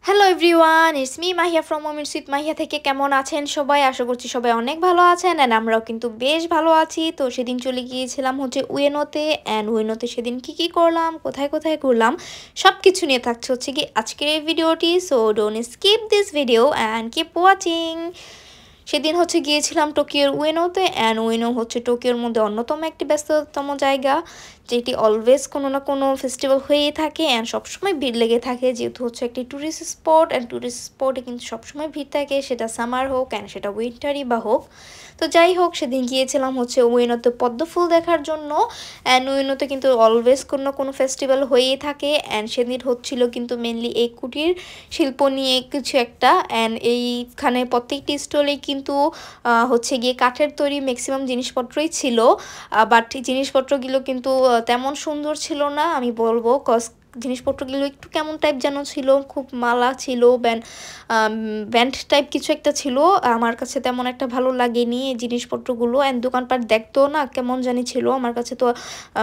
Hello everyone, it's me Mahiya from moments with Mahiya থেকে। কেমন আছেন সবাই? আশা করছি সবাই অনেক ভালো আছেন অ্যান্ড আমরাও কিন্তু বেশ ভালো আছি। তো সেদিন চলে গিয়েছিলাম উয়েনোতে, অ্যান্ড উয়েনোতে সেদিন কি করলাম, কোথায় কোথায় ঘুরলাম, সব কিছু নিয়ে থাকছে কি আজকের এই ভিডিওটি। So don't skip this video and keep watching. সেদিন গিয়েছিলাম টোকিওর উয়েনোতে, অ্যান্ড উয়েনো টোকিওর মধ্যে অন্যতম একটি ব্যস্ততম জায়গা, যেটি অলওয়েজ কোনো না কোনো ফেস্টিভ্যাল হয়েই থাকে অ্যান্ড সবসময় ভিড় লেগে থাকে, যেহেতু একটি ট্যুরিস্ট স্পট, অ্যান্ড ট্যুরিস্ট স্পটে কিন্তু সবসময় ভিড় থাকে, সেটা সামার হোক অ্যান্ড সেটা উইন্টারই বা হোক। তো যাই হোক, সেদিন গিয়েছিলাম উয়েনোতে পদ্ম ফুল দেখার জন্য, অ্যান্ড উয়েনোতে কিন্তু অলওয়েজ কোনো না কোনো ফেস্টিভ্যাল হয়েই থাকে, অ্যান্ড সেদিন হচ্ছিল কিন্তু মেনলি এই কুটির শিল্প নিয়ে কিছু একটা, অ্যান্ড এইখানে প্রত্যেকটি স্টলে কিন্তু গিয়ে কাঠের তৈরি ম্যাক্সিমাম জিনিসপত্রই ছিল, বাট জিনিসপত্রগুলো কিন্তু তেমন সুন্দর ছিল না আমি বলবো, কজ জিনিসপত্রগুলো একটু কেমন টাইপ যেন ছিল, খুব মালা ছিল, ব্যান্ড টাইপ কিছু একটা ছিল, আমার কাছে তেমন একটা ভালো লাগেনি এই জিনিসপত্রগুলো, অ্যান্ড দোকানপাট দেখতেও না কেমন জানি ছিল, আমার কাছে তো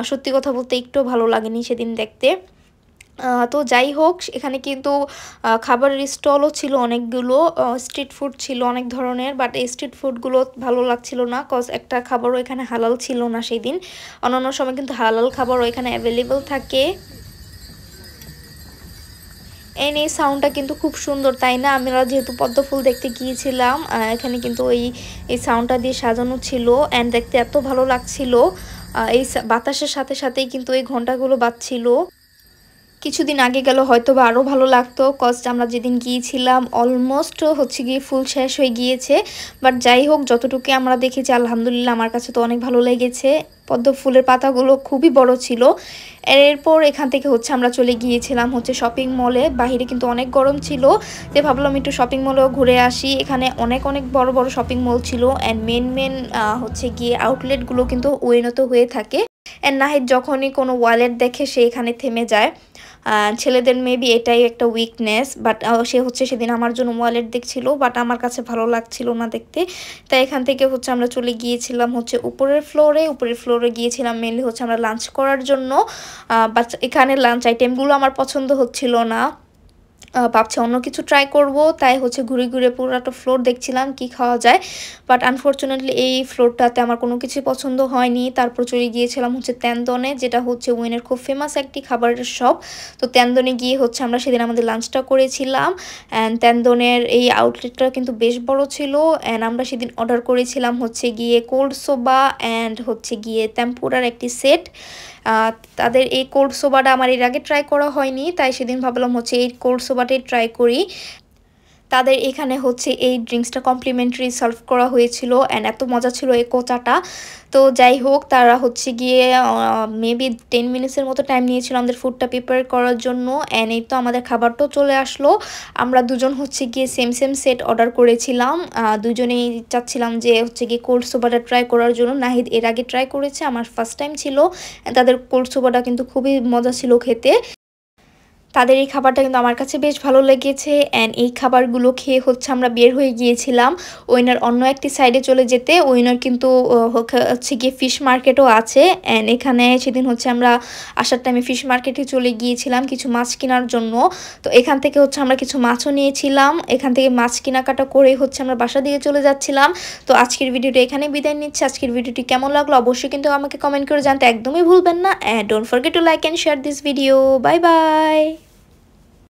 সত্যি কথা বলতে একটু ভালো লাগেনি সেদিন দেখতে। তো যাই হোক, এখানে কিন্তু খাবারের স্টলও ছিল অনেকগুলো, স্ট্রিট ফুড ছিল অনেক ধরনের, বাট এই স্ট্রিট ফুডগুলো ভালো লাগছিল না, কজ একটা খাবারও এখানে হালাল ছিল না সেই দিন। অন্যান্য সময় কিন্তু হালাল খাবারও এখানে অ্যাভেলেবল থাকে। এই সাউন্ডটা কিন্তু খুব সুন্দর, তাই না? আমরা যেহেতু পদ্ম ফুল দেখতে গিয়েছিলাম, এখানে কিন্তু এই সাউন্ডটা দিয়ে সাজানো ছিল, অ্যান্ড দেখতে এত ভালো লাগছিল। এই বাতাসের সাথে সাথেই কিন্তু এই ঘন্টাগুলো বাজছিল। কিছুদিন আগে গেল হয়তো বা আরও ভালো লাগতো, কজ আমরা যেদিন গিয়েছিলাম অলমোস্ট গিয়ে ফুল শেষ হয়ে গিয়েছে, বাট যাই হোক, যতটুকু আমরা দেখেছি আলহামদুলিল্লাহ আমার কাছে তো অনেক ভালো লেগেছে। পদ্ম ফুলের পাতাগুলো খুবই বড় ছিল। এরপর এখান থেকে আমরা চলে গিয়েছিলাম শপিং মলে। বাহিরে কিন্তু অনেক গরম ছিল, যে ভাবলাম একটু শপিং মলেও ঘুরে আসি। এখানে অনেক অনেক বড় বড় শপিং মল ছিল, অ্যান্ড মেন গিয়ে আউটলেটগুলো কিন্তু উয়েনোতে হয়ে থাকে। অ্যান্ড নাহিদ যখনই কোনো ওয়ালেট দেখে সে এখানে থেমে যায়। ছেলেদের মেবি এটাই একটা উইকনেস, বাট সে সেদিন আমার জন্য ওয়ালেট দেখছিল, বাট আমার কাছে ভালো লাগছিল না দেখতে। তাই এখান থেকে আমরা চলে গিয়েছিলাম উপরের ফ্লোরে গিয়েছিলাম মেনলি আমরা লাঞ্চ করার জন্য, বাট এখানে লাঞ্চ আইটেমগুলো আমার পছন্দ হচ্ছিল না, ভাবছি অন্য কিছু ট্রাই করব, তাই ঘুরে ঘুরে পুরোটা ফ্লোর দেখছিলাম কি খাওয়া যায়, বাট আনফর্চুনেটলি এই ফ্লোরটাতে আমার কোনো কিছু পছন্দ হয়নি। তারপর চলে গিয়েছিলাম তেন্দনে, যেটা উইনের খুব ফেমাস একটি খাবারের শপ। তো তেন্দনে গিয়ে আমরা সেদিন আমাদের লাঞ্চটা করেছিলাম, অ্যান্ড তেন্দনের এই আউটলেটটা কিন্তু বেশ বড় ছিল, অ্যান্ড আমরা সেদিন অর্ডার করেছিলাম গিয়ে কোল্ড সোবা অ্যান্ড গিয়ে টেম্পুরার একটি সেট। তাদের এই কোল্ড সোবাটা আমার এর আগে ট্রাই করা হয়নি, তাই সেদিন ভাবলাম এই কোল্ড সোবাটাই ট্রাই করি। তাদের এখানে এই ড্রিঙ্কসটা কমপ্লিমেন্টারি সার্ভ করা হয়েছিল, অ্যান্ড এত মজা ছিল এই কোচাটা। তো যাই হোক, তারা গিয়ে মেবি 10 মিনিটসের মতো টাইম নিয়েছিল আমাদের ফুডটা প্রিপেয়ার করার জন্য, অ্যান্ড এই তো আমাদের খাবারটাও চলে আসলো। আমরা দুজন গিয়ে সেম সেট অর্ডার করেছিলাম, দুজনেই চাচ্ছিলাম যে গিয়ে কোল্ড সোবাটা ট্রাই করার জন্য। নাহিদ এর আগে ট্রাই করেছে, আমার ফার্স্ট টাইম ছিল। তাদের কোল্ড সোবাটা কিন্তু খুবই মজা ছিল খেতে। তাদের এই খাবারটা কিন্তু আমার কাছে বেশ ভালো লেগেছে, অ্যান্ড এই খাবারগুলো খেয়ে আমরা বের হয়ে গিয়েছিলাম ওইনার অন্য একটি সাইডে চলে যেতে। ওইনার কিন্তু গিয়ে ফিশ মার্কেটও আছে, অ্যান্ড এখানে সেদিন আমরা আসার টাইমে ফিশ মার্কেটে চলে গিয়েছিলাম কিছু মাছ কেনার জন্য। তো এখান থেকে আমরা কিছু মাছও নিয়েছিলাম, এখান থেকে মাছ কেনাকাটা করে আমরা বাসা দিয়ে চলে যাচ্ছিলাম। তো আজকের ভিডিওটা এখানে বিদায় নিচ্ছে। আজকের ভিডিওটি কেমন লাগলো অবশ্যই কিন্তু আমাকে কমেন্ট করে জানতে একদমই ভুলবেন না, and don't forget to like and share this video. Bye bye.